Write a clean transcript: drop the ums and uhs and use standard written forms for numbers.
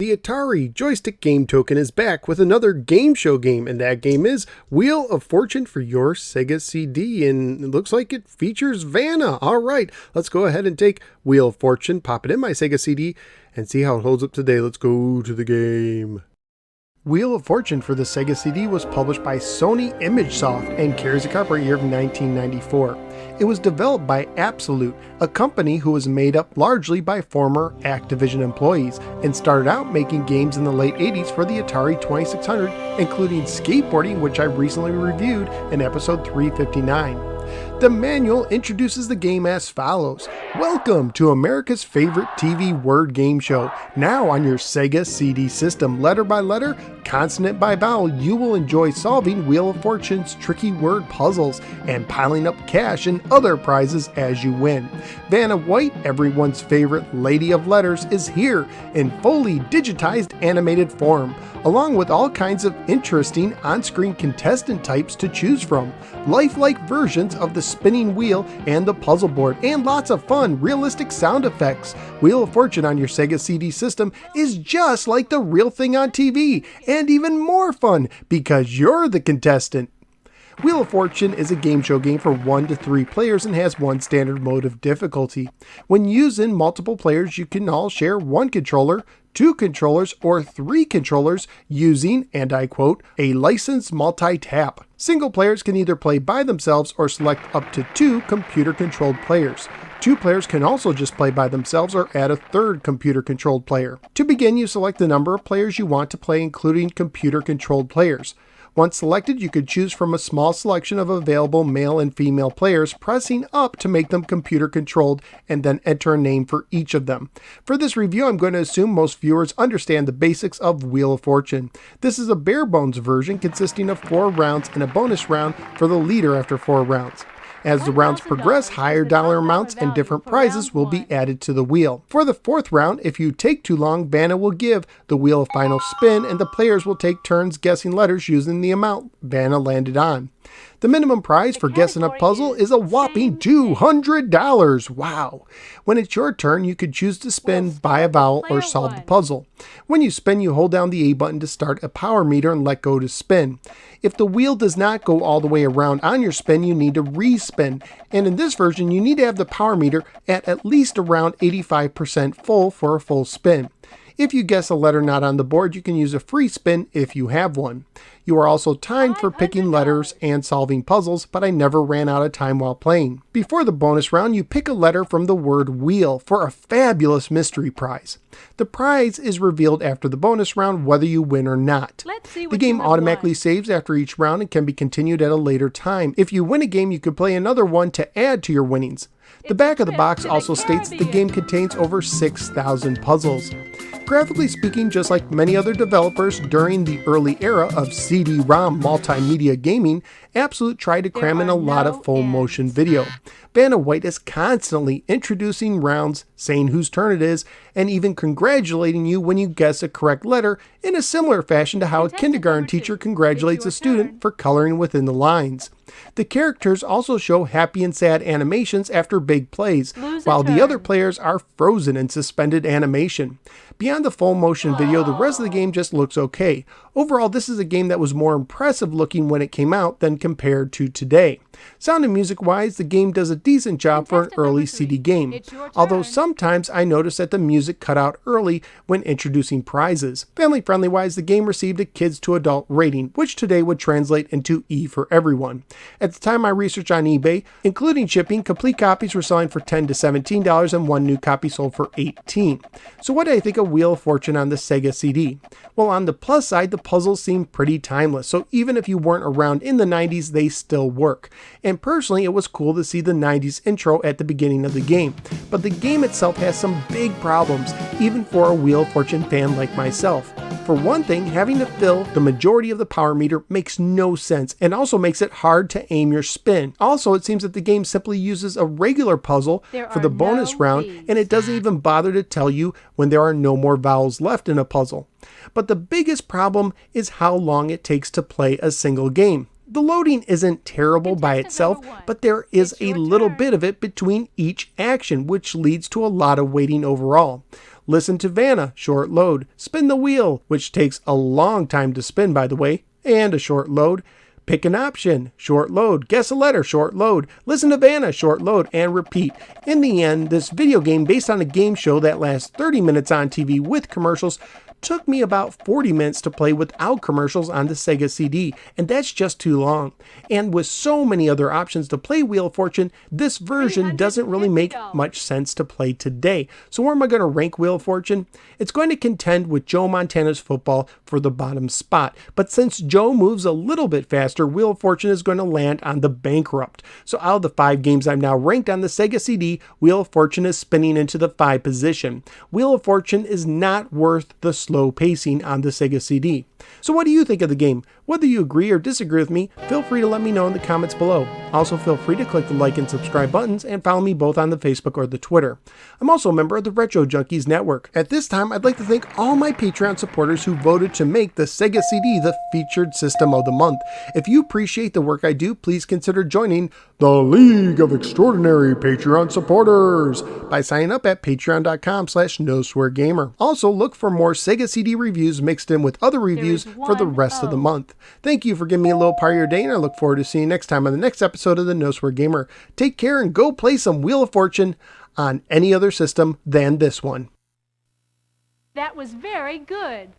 The Atari Joystick Game Token is back with another game show game, and that game is Wheel of Fortune for your Sega CD, and it looks like it features Vanna. All right, let's go ahead and take Wheel of Fortune, pop it in my Sega CD, and see how it holds up today. Let's go to the game. Wheel of Fortune for the Sega CD was published by Sony ImageSoft and carries a copyright year of 1994. It was developed by Absolute, a company who was made up largely by former Activision employees, and started out making games in the late 80s for the Atari 2600, including skateboarding, which I recently reviewed in episode 359. The manual introduces the game as follows. Welcome to America's favorite TV word game show. Now on your Sega CD system, letter by letter, consonant by vowel, you will enjoy solving Wheel of Fortune's tricky word puzzles and piling up cash and other prizes as you win. Vanna White, everyone's favorite Lady of Letters, is here in fully digitized animated form, along with all kinds of interesting on-screen contestant types to choose from, lifelike versions of the spinning wheel and the puzzle board, and lots of fun, realistic sound effects. Wheel of Fortune on your Sega CD system is just like the real thing on TV, and even more fun because you're the contestant. Wheel of Fortune is a game show game for 1 to 3 players and has one standard mode of difficulty. When using multiple players, you can all share one controller, 2 controllers, or 3 controllers using, and I quote, a licensed multi-tap. Single players can either play by themselves or select up to 2 computer-controlled players. 2 players can also just play by themselves or add a third computer-controlled player. To begin, you select the number of players you want to play, including computer-controlled players. Once selected, you could choose from a small selection of available male and female players, pressing up to make them computer controlled, and then enter a name for each of them. For this review, I'm going to assume most viewers understand the basics of Wheel of Fortune. This is a bare bones version consisting of 4 rounds and a bonus round for the leader after 4 rounds. As the rounds progress, higher dollar amounts and different prizes will be added to the wheel. For the 4th round, if you take too long, Vanna will give the wheel a final spin, and the players will take turns guessing letters using the amount Vanna landed on. The minimum prize for guessing a puzzle is a whopping $200. Wow! When it's your turn, you could choose to spin, buy a vowel, or solve the puzzle. When you spin, you hold down the A button to start a power meter and let go to spin. If the wheel does not go all the way around on your spin, you need to re-spin. And in this version, you need to have the power meter at least around 85% full for a full spin. If you guess a letter not on the board, you can use a free spin if you have one. You are also timed for picking letters and solving puzzles, but I never ran out of time while playing. Before the bonus round, you pick a letter from the word wheel for a fabulous mystery prize. The prize is revealed after the bonus round, whether you win or not. The game automatically saves after each round and can be continued at a later time. If you win a game, you could play another one to add to your winnings. The back of the box also states the game contains over 6,000 puzzles. Graphically speaking, just like many other developers during the early era of CD-ROM multimedia gaming, Absolute tried to cram in a lot of full motion video. Vanna White is constantly introducing rounds, saying whose turn it is, and even congratulating you when you guess a correct letter in a similar fashion to how a kindergarten teacher congratulates a student for coloring within the lines. The characters also show happy and sad animations after big plays, while the other players are frozen in suspended animation. Beyond the full motion video, the rest of the game just looks okay. Overall, this is a game that was more impressive looking when it came out than compared to today. Sound and music wise, the game does a decent job for an early CD game, although sometimes I notice that the music cut out early when introducing prizes. Family friendly wise, the game received a kids to adult rating, which today would translate into E for everyone. At the time I researched on eBay, including shipping, complete copies were selling for $10 to $17 and one new copy sold for $18. So what do I think of Wheel of Fortune on the Sega CD? Well, on the plus side, the puzzles seem pretty timeless, so even if you weren't around in the 90s, they still work. And personally, it was cool to see the 90s intro at the beginning of the game. But the game itself has some big problems, even for a Wheel of Fortune fan like myself. For one thing, having to fill the majority of the power meter makes no sense and also makes it hard to aim your spin. Also, it seems that the game simply uses a regular puzzle for the bonus round, and it doesn't even bother to tell you when there are no more vowels left in a puzzle. But the biggest problem is how long it takes to play a single game. The loading isn't terrible by itself, but there is a little bit of it between each action, which leads to a lot of waiting overall. Listen to Vanna, short load. Spin the wheel, which takes a long time to spin, by the way, and a short load. Pick an option, short load. Guess a letter, short load. Listen to Vanna, short load, and repeat. In the end, this video game, based on a game show that lasts 30 minutes on TV with commercials, took me about 40 minutes to play without commercials on the Sega CD, and that's just too long. And with so many other options to play Wheel of Fortune, this version doesn't really make much sense to play today. So where am I going to rank Wheel of Fortune? It's going to contend with Joe Montana's Football for the bottom spot, but since Joe moves a little bit faster, Wheel of Fortune is going to land on the bankrupt. So out of the 5 games I've now ranked on the Sega CD, Wheel of Fortune is spinning into the 5 position. Wheel of Fortune is not worth the slow pacing on the Sega CD. So what do you think of the game? Whether you agree or disagree with me, feel free to let me know in the comments below. Also feel free to click the like and subscribe buttons and follow me both on the Facebook or the Twitter. I'm also a member of the Retro Junkies Network. At this time, I'd like to thank all my Patreon supporters who voted to make the Sega CD the featured system of the month. If you appreciate the work I do, please consider joining the League of Extraordinary Patreon Supporters by signing up at patreon.com/NoSwearGamer. Also, look for more Sega CD reviews mixed in with other reviews for the rest of the month. Thank you for giving me a little part of your day, and I look forward to seeing you next time on the next episode of the No Swear Gamer. Take care and go play some Wheel of Fortune on any other system than this one. That was very good.